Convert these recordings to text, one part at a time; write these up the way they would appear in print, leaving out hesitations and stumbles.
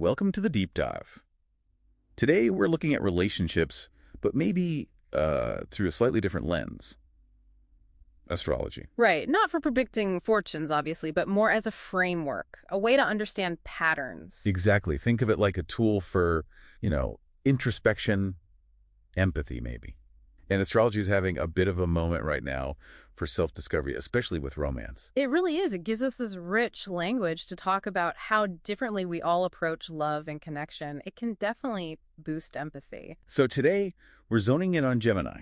welcome to the deep dive. Today we're looking at relationships, but maybe through a slightly different lens. Astrology. Right. Not for predicting fortunes, obviously, but more as a framework, a way to understand patterns. Exactly. Think of it like a tool for, introspection, empathy maybe. And astrology is having a bit of a moment right now for self-discovery, especially with romance. It really is. It gives us this rich language to talk about how differently we all approach love and connection. It can definitely boost empathy. So today we're zoning in on Gemini,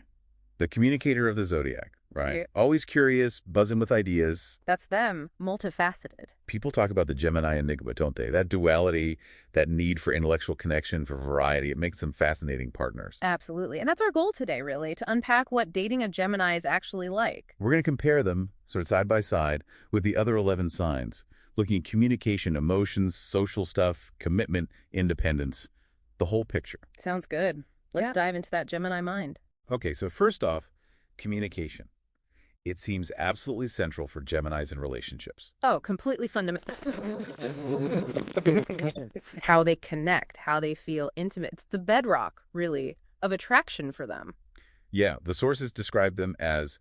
the communicator of the zodiac, right? Yeah. Always curious, buzzing with ideas. That's them, multifaceted. People talk about the Gemini enigma, don't they? That duality, that need for intellectual connection, for variety, it makes them fascinating partners. Absolutely. And that's our goal today, really, to unpack what dating a Gemini is actually like. We're going to compare them, sort of side by side, with the other 11 signs, looking at communication, emotions, social stuff, commitment, independence, the whole picture. Sounds good. Let's dive into that Gemini mind. Okay, so first off, communication. It seems absolutely central for Geminis in relationships. Oh, completely fundamental. How they connect, how they feel intimate. It's the bedrock, really, of attraction for them. Yeah, the sources describe them as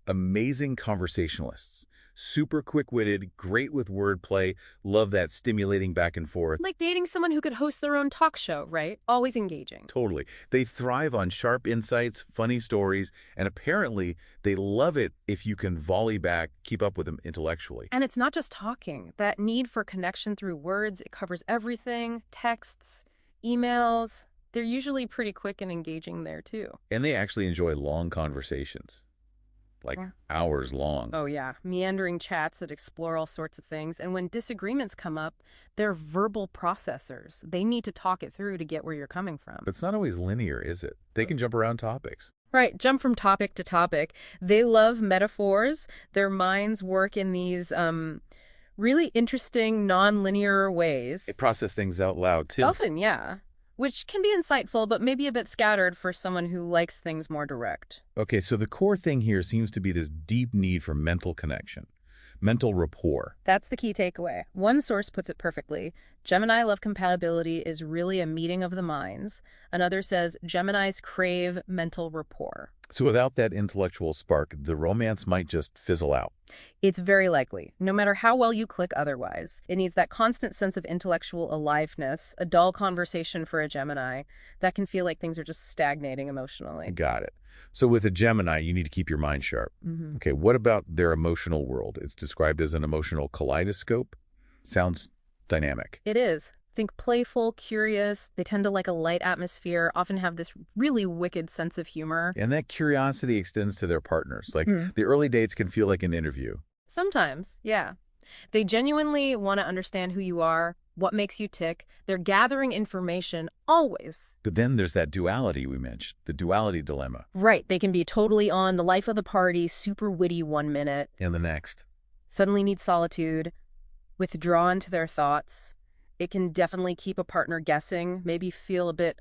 amazing conversationalists, super quick-witted, great with wordplay, love that stimulating back and forth. Like dating someone who could host their own talk show, right? Always engaging. Totally. They thrive on sharp insights, funny stories, and apparently they love it if you can volley back, keep up with them intellectually. And it's not just talking. That need for connection through words, it covers everything. Texts, emails. They're usually pretty quick and engaging there, too. And they actually enjoy long conversations. Like hours long. Oh, yeah. Meandering chats that explore all sorts of things. And when disagreements come up, they're verbal processors. They need to talk it through to get where you're coming from. But it's not always linear, is it? They can jump around topics. Right. Jump from topic to topic. They love metaphors. Their minds work in these really interesting, non-linear ways. They process things out loud, too. Often, yeah. Which can be insightful, but maybe a bit scattered for someone who likes things more direct. Okay, so the core thing here seems to be this deep need for mental connection, mental rapport. That's the key takeaway. One source puts it perfectly. Gemini love compatibility is really a meeting of the minds. Another says Geminis crave mental rapport. So without that intellectual spark, the romance might just fizzle out. It's very likely, no matter how well you click otherwise. It needs that constant sense of intellectual aliveness, a dull conversation for a Gemini that can feel like things are just stagnating emotionally. Got it. So with a Gemini, you need to keep your mind sharp. Okay, what about their emotional world? It's described as an emotional kaleidoscope. Sounds dynamic. It is. Think playful, curious. They tend to like a light atmosphere, often have this really wicked sense of humor. And that curiosity extends to their partners. Like the early dates can feel like an interview. Sometimes, yeah. They genuinely want to understand who you are, what makes you tick. They're gathering information always. But then there's that duality we mentioned, the duality dilemma. Right. They can be totally on the life of the party, super witty 1 minute. And the next. Suddenly need solitude, withdrawn to their thoughts. It can definitely keep a partner guessing, maybe feel a bit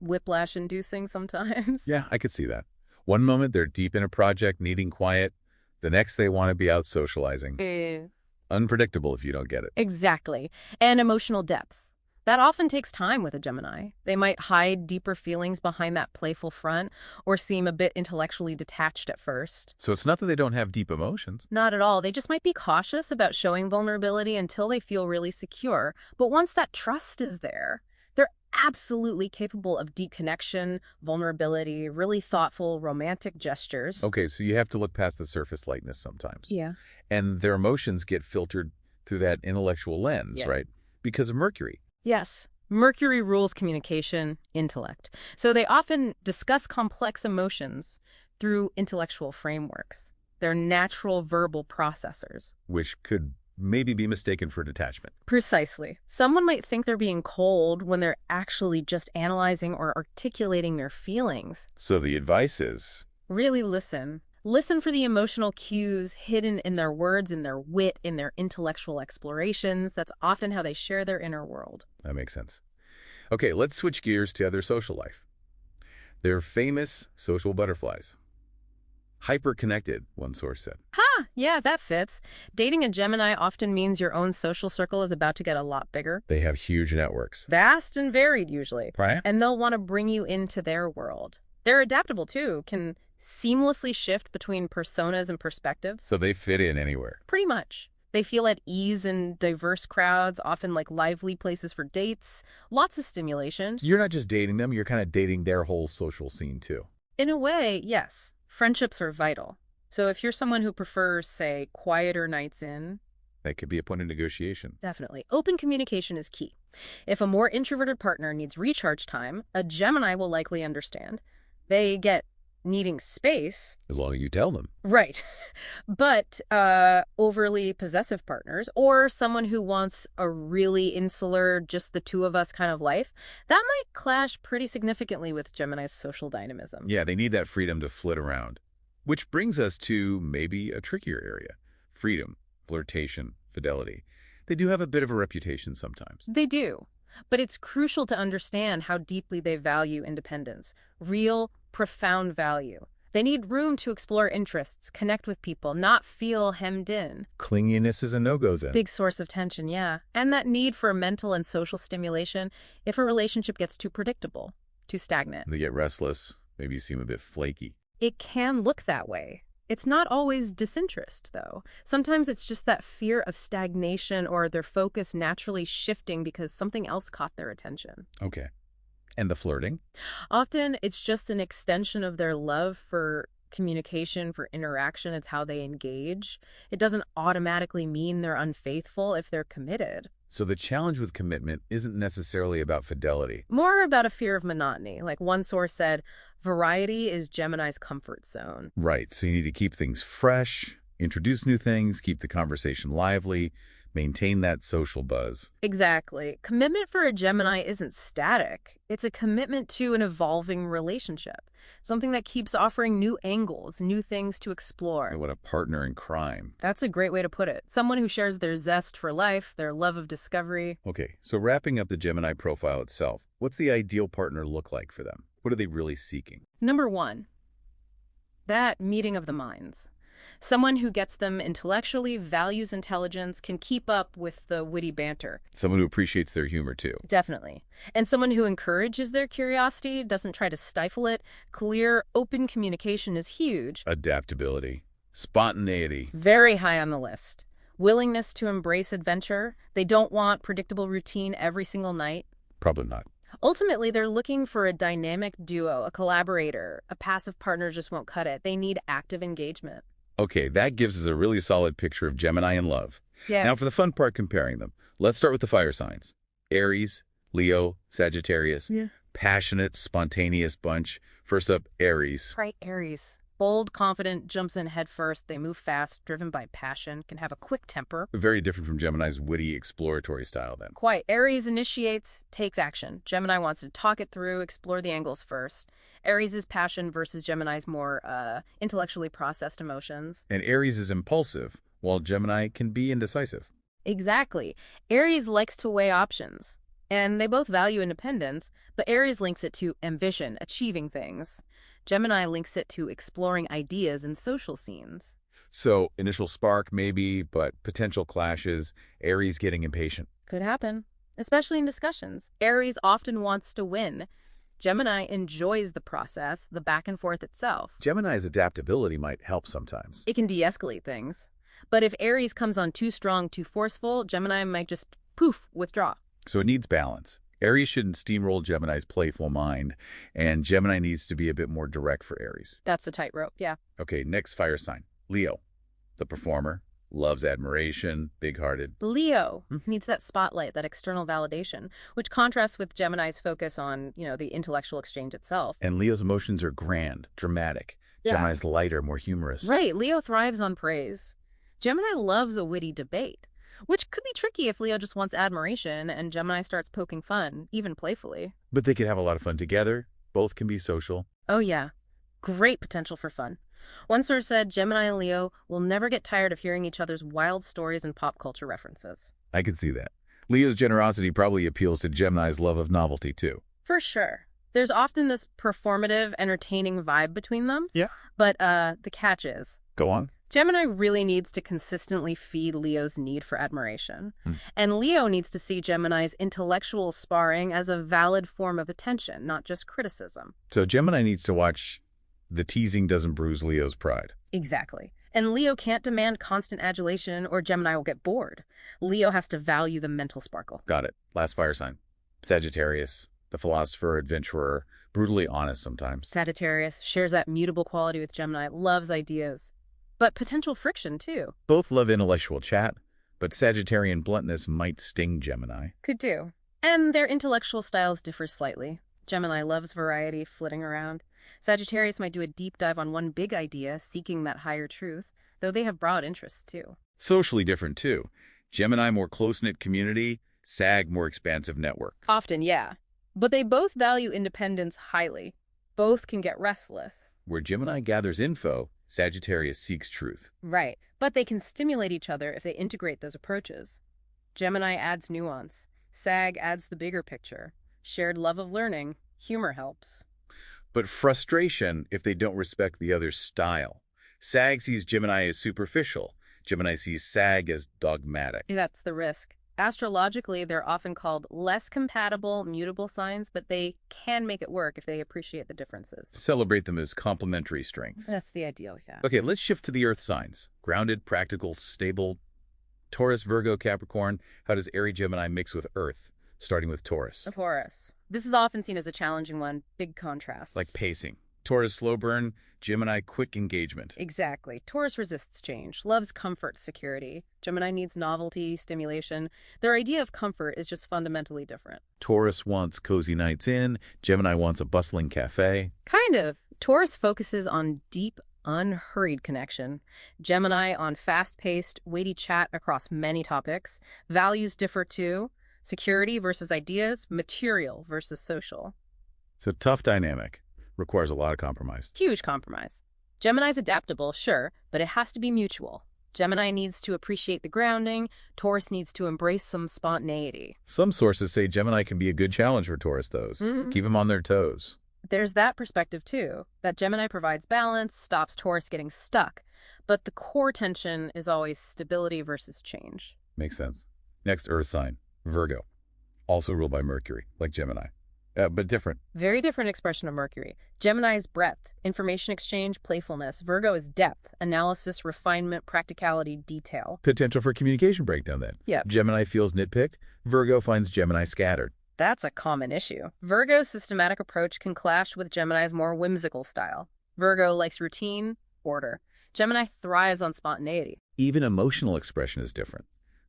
whiplash-inducing sometimes. Yeah, I could see that. One moment they're deep in a project, needing quiet. The next they want to be out socializing. Unpredictable if you don't get it. Exactly. And emotional depth. That often takes time with a Gemini. They might hide deeper feelings behind that playful front or seem a bit intellectually detached at first. So it's not that they don't have deep emotions. Not at all. They just might be cautious about showing vulnerability until they feel really secure. But once that trust is there, they're absolutely capable of deep connection, vulnerability, really thoughtful, romantic gestures. Okay, so you have to look past the surface lightness sometimes. Yeah. And their emotions get filtered through that intellectual lens, right? Because of Mercury. Yes. Mercury rules communication, intellect. So they often discuss complex emotions through intellectual frameworks. They're natural verbal processors. Which could maybe be mistaken for detachment. Precisely. Someone might think they're being cold when they're actually just analyzing or articulating their feelings. So the advice is? Really listen. Listen for the emotional cues hidden in their words, in their wit, in their intellectual explorations. That's often how they share their inner world. That makes sense. Okay, let's switch gears to their social life. They're famous social butterflies. Hyper-connected, one source said. Yeah, that fits. Dating a Gemini often means your own social circle is about to get a lot bigger. They have huge networks. Vast and varied, usually. Right? And they'll want to bring you into their world. They're adaptable, too, can seamlessly shift between personas and perspectives. So they fit in anywhere. Pretty much. They feel at ease in diverse crowds, often like lively places for dates, lots of stimulation. You're not just dating them, you're kind of dating their whole social scene too. In a way, yes. Friendships are vital. So if you're someone who prefers, say, quieter nights in, That could be a point of negotiation. definitely. Open communication is key. If a more introverted partner needs recharge time, a Gemini will likely understand. They get needing space. As long as you tell them. Right. But overly possessive partners or someone who wants a really insular, just the two of us kind of life, that might clash pretty significantly with Gemini's social dynamism. Yeah, they need that freedom to flit around. Which brings us to maybe a trickier area. Freedom, flirtation, fidelity. They do have a bit of a reputation sometimes. They do. But it's crucial to understand how deeply they value independence. Real, profound value. They need room to explore interests, connect with people, not feel hemmed in. Clinginess is a no-go then. Big source of tension, yeah. And that need for mental and social stimulation if a relationship gets too predictable, too stagnant. They get restless, maybe seem a bit flaky. It can look that way. It's not always disinterest, though. Sometimes it's just that fear of stagnation or their focus naturally shifting because something else caught their attention. Okay. And the flirting? Often, it's just an extension of their love for communication, for interaction. It's how they engage. It doesn't automatically mean they're unfaithful if they're committed. So the challenge with commitment isn't necessarily about fidelity. More about a fear of monotony. Like one source said, variety is Gemini's comfort zone. Right, so you need to keep things fresh, introduce new things, keep the conversation lively, maintain that social buzz. Exactly. Commitment for a Gemini isn't static. It's a commitment to an evolving relationship, something that keeps offering new angles, new things to explore. What a partner in crime. That's a great way to put it. Someone who shares their zest for life, their love of discovery. Okay, so wrapping up the Gemini profile itself, what's the ideal partner look like for them? What are they really seeking? Number one, that meeting of the minds. Someone who gets them intellectually, values intelligence, can keep up with the witty banter. Someone who appreciates their humor too. Definitely. And someone who encourages their curiosity, doesn't try to stifle it. Clear, open communication is huge. Adaptability. Spontaneity. Very high on the list. Willingness to embrace adventure. They don't want predictable routine every single night. Probably not. Ultimately, they're looking for a dynamic duo, a collaborator. A passive partner just won't cut it. They need active engagement. Okay, that gives us a really solid picture of Gemini in love. Yeah. Now for the fun part comparing them. Let's start with the fire signs. Aries, Leo, Sagittarius. Yeah. Passionate, spontaneous bunch. First up, Aries. Right, Aries. Bold, confident, jumps in head first. They move fast, driven by passion, can have a quick temper. Very different from Gemini's witty, exploratory style then. Quite. Aries initiates, takes action. Gemini wants to talk it through, explore the angles first. Aries is passion versus Gemini's more intellectually processed emotions. And Aries is impulsive, while Gemini can be indecisive. Exactly. Aries likes to weigh options. And they both value independence, but Aries links it to ambition, achieving things. Gemini links it to exploring ideas and social scenes. So, initial spark maybe, but potential clashes, Aries getting impatient. Could happen, especially in discussions. Aries often wants to win. Gemini enjoys the process, the back and forth itself. Gemini's adaptability might help sometimes. It can de-escalate things. But if Aries comes on too strong, too forceful, Gemini might just, poof, withdraw. So it needs balance. Aries shouldn't steamroll Gemini's playful mind, and Gemini needs to be a bit more direct for Aries. That's the tightrope, yeah. Okay, next fire sign. Leo, the performer, loves admiration, big-hearted. Leo needs that spotlight, that external validation, which contrasts with Gemini's focus on, the intellectual exchange itself. And Leo's emotions are grand, dramatic. Yeah. Gemini's lighter, more humorous. Right, Leo thrives on praise. Gemini loves a witty debate, which could be tricky if Leo just wants admiration and Gemini starts poking fun, even playfully. But they could have a lot of fun together. Both can be social. Oh yeah, great potential for fun. One source said Gemini and Leo will never get tired of hearing each other's wild stories and pop culture references. I could see that. Leo's generosity probably appeals to Gemini's love of novelty, too. For sure. There's often this performative, entertaining vibe between them. Yeah. But the catch is, Go on. Gemini really needs to consistently feed Leo's need for admiration. Hmm. And Leo needs to see Gemini's intellectual sparring as a valid form of attention, not just criticism. So Gemini needs to watch the teasing doesn't bruise Leo's pride. Exactly. And Leo can't demand constant adulation or Gemini will get bored. Leo has to value the mental sparkle. Got it. Last fire sign. Sagittarius, the philosopher, adventurer, brutally honest sometimes. Sagittarius shares that mutable quality with Gemini, loves ideas. But potential friction, too. Both love intellectual chat, but Sagittarian bluntness might sting Gemini. Could do. And their intellectual styles differ slightly. Gemini loves variety, flitting around. Sagittarius might do a deep dive on one big idea, seeking that higher truth, though they have broad interests, too. Socially different, too. Gemini, more close-knit community. Sag, more expansive network. Often, yeah. But they both value independence highly. Both can get restless. Where Gemini gathers info, Sagittarius seeks truth. Right. But they can stimulate each other if they integrate those approaches. Gemini adds nuance. Sag adds the bigger picture. Shared love of learning. Humor helps. But frustration if they don't respect the other's style. Sag sees Gemini as superficial. Gemini sees Sag as dogmatic. That's the risk. Astrologically, they're often called less compatible, mutable signs, but they can make it work if they appreciate the differences. Celebrate them as complementary strengths. That's the ideal, yeah. Okay, let's shift to the earth signs. Grounded, practical, stable. Taurus, Virgo, Capricorn. How does Aries Gemini mix with earth? Starting with Taurus. Taurus. This is often seen as a challenging one. Big contrasts. Like pacing. Taurus, slow burn. Gemini, quick engagement. Exactly. Taurus resists change, loves comfort, security. Gemini needs novelty, stimulation. Their idea of comfort is just fundamentally different. Taurus wants cozy nights in. Gemini wants a bustling cafe. Kind of. Taurus focuses on deep, unhurried connection. Gemini on fast-paced, weighty chat across many topics. Values differ too. Security versus ideas, material versus social. So tough dynamic. Requires a lot of compromise. Huge compromise. Gemini's adaptable, sure, but it has to be mutual. Gemini needs to appreciate the grounding. Taurus needs to embrace some spontaneity. Some sources say Gemini can be a good challenge for Taurus, though. Keep them on their toes. There's that perspective, too, that Gemini provides balance, stops Taurus getting stuck. But the core tension is always stability versus change. Makes sense. Next earth sign, Virgo. Also ruled by Mercury, like Gemini. But different. Very different expression of Mercury. Gemini's breadth, information exchange, playfulness. Virgo is depth, analysis, refinement, practicality, detail. Potential for communication breakdown, then. Yep. Gemini feels nitpicked. Virgo finds Gemini scattered. That's a common issue. Virgo's systematic approach can clash with Gemini's more whimsical style. Virgo likes routine, order. Gemini thrives on spontaneity. Even emotional expression is different.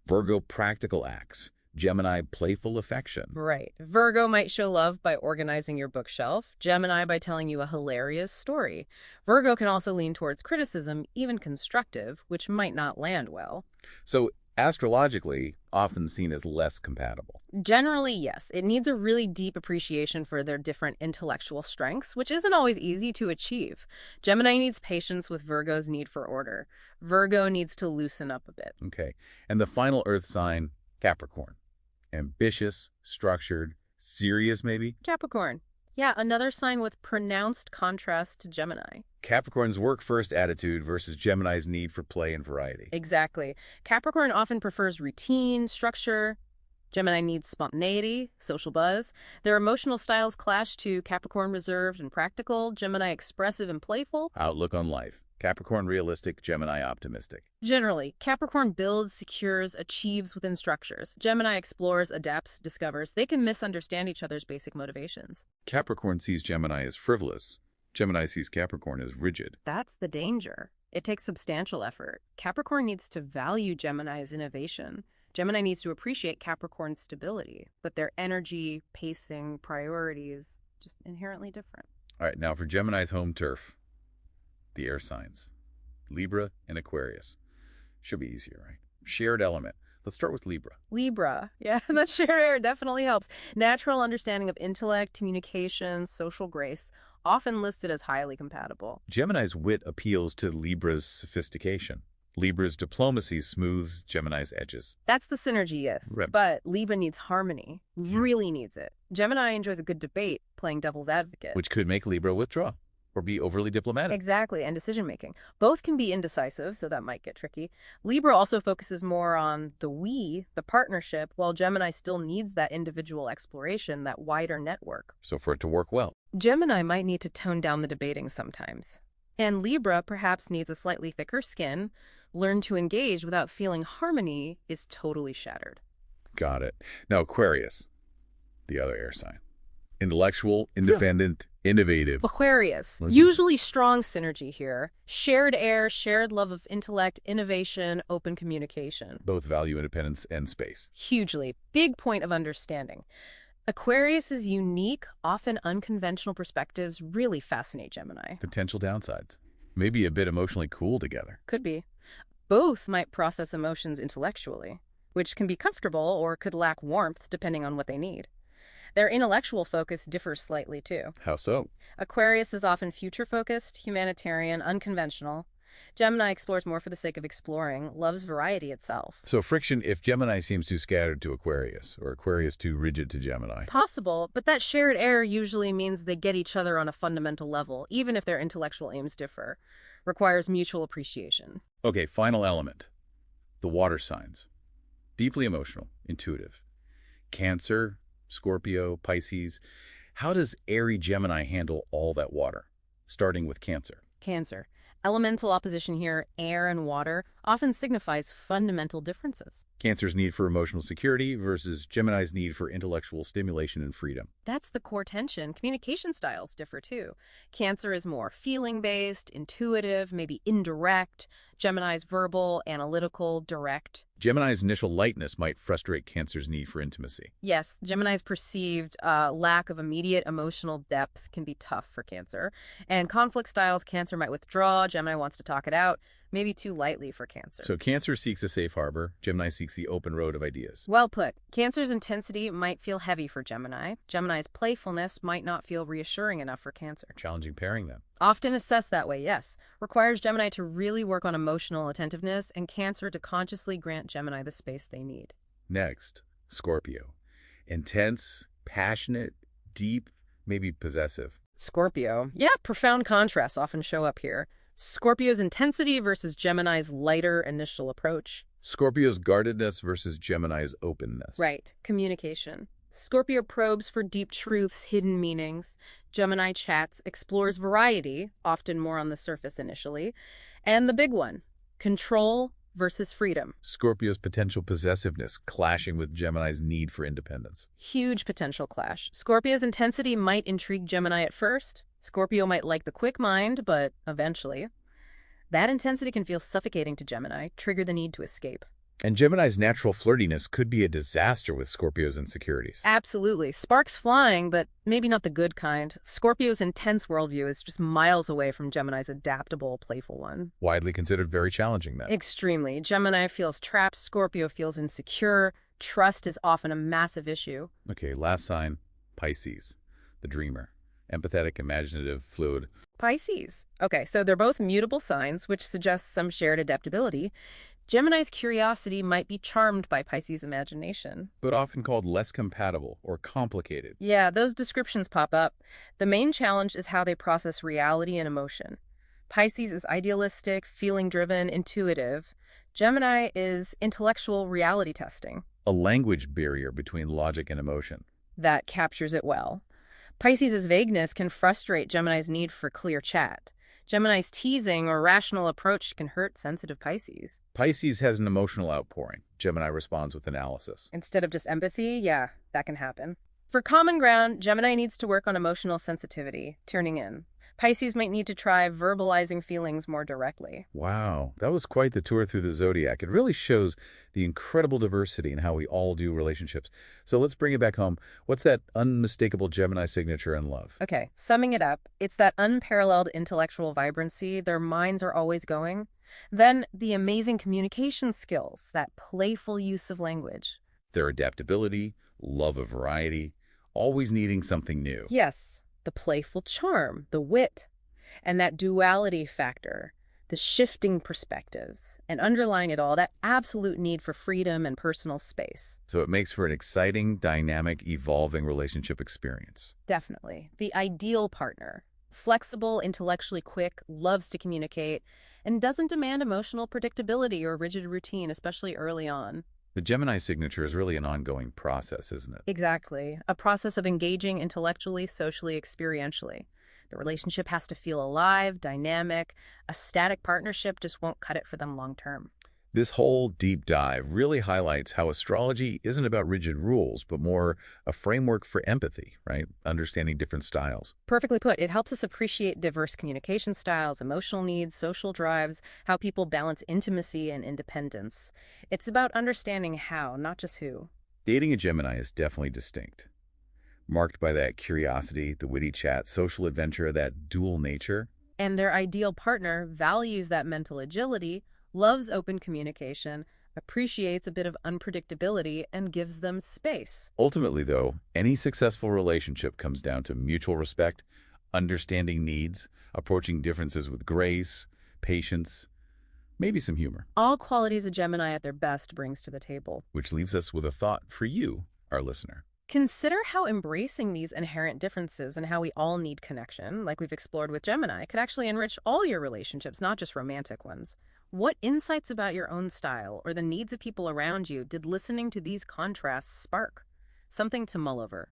Virgo, practical acts. Gemini, playful affection. Right. Virgo might show love by organizing your bookshelf. Gemini by telling you a hilarious story. Virgo can also lean towards criticism, even constructive, which might not land well. So, astrologically, often seen as less compatible. Generally, yes. It needs a really deep appreciation for their different intellectual strengths, which isn't always easy to achieve. Gemini needs patience with Virgo's need for order. Virgo needs to loosen up a bit. Okay. And the final earth sign, Capricorn. Ambitious, structured, serious maybe? Capricorn. Yeah, another sign with pronounced contrast to Gemini. Capricorn's work-first attitude versus Gemini's need for play and variety. Exactly. Capricorn often prefers routine, structure. Gemini needs spontaneity, social buzz. Their emotional styles clash to Capricorn reserved and practical, Gemini expressive and playful. Outlook on life. Capricorn realistic, Gemini optimistic. Generally, Capricorn builds, secures, achieves within structures. Gemini explores, adapts, discovers. They can misunderstand each other's basic motivations. Capricorn sees Gemini as frivolous. Gemini sees Capricorn as rigid. That's the danger. It takes substantial effort. Capricorn needs to value Gemini's innovation. Gemini needs to appreciate Capricorn's stability, but their energy, pacing, priorities, just inherently different. All right, now for Gemini's home turf. The air signs, Libra and Aquarius. Should be easier, right? Shared element. Let's start with Libra. Libra. Yeah, that shared air definitely helps. Natural understanding of intellect, communication, social grace, often listed as highly compatible. Gemini's wit appeals to Libra's sophistication. Libra's diplomacy smooths Gemini's edges. That's the synergy, yes. Right. But Libra needs harmony. Really needs it. Gemini enjoys a good debate, playing devil's advocate. Which could make Libra withdraw. or be overly diplomatic. Exactly, and decision-making. Both can be indecisive, so that might get tricky. Libra also focuses more on the we, the partnership, while Gemini still needs that individual exploration, that wider network. So for it to work well. Gemini might need to tone down the debating sometimes. And Libra perhaps needs a slightly thicker skin, learn to engage without feeling harmony is totally shattered. Got it. Now, Aquarius, the other air sign. Intellectual, independent, innovative. Aquarius, usually strong synergy here. Shared air, shared love of intellect, innovation, open communication. Both value independence and space. Hugely. Big point of understanding. Aquarius's unique, often unconventional perspectives really fascinate Gemini. Potential downsides. Maybe a bit emotionally cool together. Could be. Both might process emotions intellectually, which can be comfortable or could lack warmth depending on what they need. Their intellectual focus differs slightly, too. How so? Aquarius is often future-focused, humanitarian, unconventional. Gemini explores more for the sake of exploring, loves variety itself. So friction if Gemini seems too scattered to Aquarius, or Aquarius too rigid to Gemini. Possible, but that shared air usually means they get each other on a fundamental level, even if their intellectual aims differ. Requires mutual appreciation. Okay, final element. The water signs. Deeply emotional, intuitive. Cancer, Scorpio, Pisces. How does airy Gemini handle all that water? Starting with Cancer. Cancer. Elemental opposition here, air and water, often signifies fundamental differences. Cancer's need for emotional security versus Gemini's need for intellectual stimulation and freedom. That's the core tension. Communication styles differ too. Cancer is more feeling-based, intuitive, maybe indirect. Gemini's verbal, analytical, direct. Gemini's initial lightness might frustrate Cancer's need for intimacy. Yes, Gemini's perceived lack of immediate emotional depth can be tough for Cancer. And conflict styles, Cancer might withdraw, Gemini wants to talk it out, maybe too lightly for Cancer. So Cancer seeks a safe harbor, Gemini seeks the open road of ideas. Well put. Cancer's intensity might feel heavy for Gemini. Gemini's playfulness might not feel reassuring enough for Cancer. Challenging pairing then. Often assessed that way, yes. Requires Gemini to really work on emotional attentiveness and Cancer to consciously grant Gemini the space they need. Next, Scorpio. Intense, passionate, deep, maybe possessive. Scorpio. Yeah, profound contrasts often show up here. Scorpio's intensity versus Gemini's lighter initial approach. Scorpio's guardedness versus Gemini's openness. Right. Communication. Scorpio probes for deep truths, hidden meanings. Gemini chats, explores variety, often more on the surface initially. And the big one, control versus freedom. Scorpio's potential possessiveness clashing with Gemini's need for independence. Huge potential clash. Scorpio's intensity might intrigue Gemini at first. Scorpio might like the quick mind, but eventually. That intensity can feel suffocating to Gemini, trigger the need to escape. And Gemini's natural flirtiness could be a disaster with Scorpio's insecurities. Absolutely. Sparks flying, but maybe not the good kind. Scorpio's intense worldview is just miles away from Gemini's adaptable, playful one. Widely considered very challenging then. Extremely. Gemini feels trapped, Scorpio feels insecure. Trust is often a massive issue. Okay, last sign, Pisces, the dreamer. Empathetic, imaginative, fluid. Pisces. Okay, so they're both mutable signs, which suggests some shared adaptability. Gemini's curiosity might be charmed by Pisces' imagination. But often called less compatible or complicated. Yeah, those descriptions pop up. The main challenge is how they process reality and emotion. Pisces is idealistic, feeling-driven, intuitive. Gemini is intellectual reality testing. A language barrier between logic and emotion. That captures it well. Pisces' vagueness can frustrate Gemini's need for clear chat. Gemini's teasing or rational approach can hurt sensitive Pisces. Pisces has an emotional outpouring. Gemini responds with analysis. Instead of just empathy, yeah, that can happen. For common ground, Gemini needs to work on emotional sensitivity, turning in. Pisces might need to try verbalizing feelings more directly. Wow, that was quite the tour through the zodiac. It really shows the incredible diversity in how we all do relationships. So let's bring it back home. What's that unmistakable Gemini signature in love? Okay, summing it up, it's that unparalleled intellectual vibrancy. Their minds are always going. Then the amazing communication skills, that playful use of language. Their adaptability, love of variety, always needing something new. Yes. The playful charm, the wit, and that duality factor, the shifting perspectives, and underlying it all, that absolute need for freedom and personal space. So it makes for an exciting, dynamic, evolving relationship experience. Definitely. The ideal partner. Flexible, intellectually quick, loves to communicate, and doesn't demand emotional predictability or rigid routine, especially early on. The Gemini signature is really an ongoing process, isn't it? Exactly. A process of engaging intellectually, socially, experientially. The relationship has to feel alive, dynamic. A static partnership just won't cut it for them long term. This whole deep dive really highlights how astrology isn't about rigid rules, but more a framework for empathy, right? Understanding different styles. Perfectly put, it helps us appreciate diverse communication styles, emotional needs, social drives, how people balance intimacy and independence. It's about understanding how, not just who. Dating a Gemini is definitely distinct, marked by that curiosity, the witty chat, social adventure, that dual nature. And their ideal partner values that mental agility, loves open communication, appreciates a bit of unpredictability, and gives them space. Ultimately, though, any successful relationship comes down to mutual respect, understanding needs, approaching differences with grace, patience, maybe some humor. All qualities a Gemini at their best brings to the table. Which leaves us with a thought for you, our listener. Consider how embracing these inherent differences and how we all need connection, like we've explored with Gemini, could actually enrich all your relationships, not just romantic ones. What insights about your own style or the needs of people around you did listening to these contrasts spark? Something to mull over.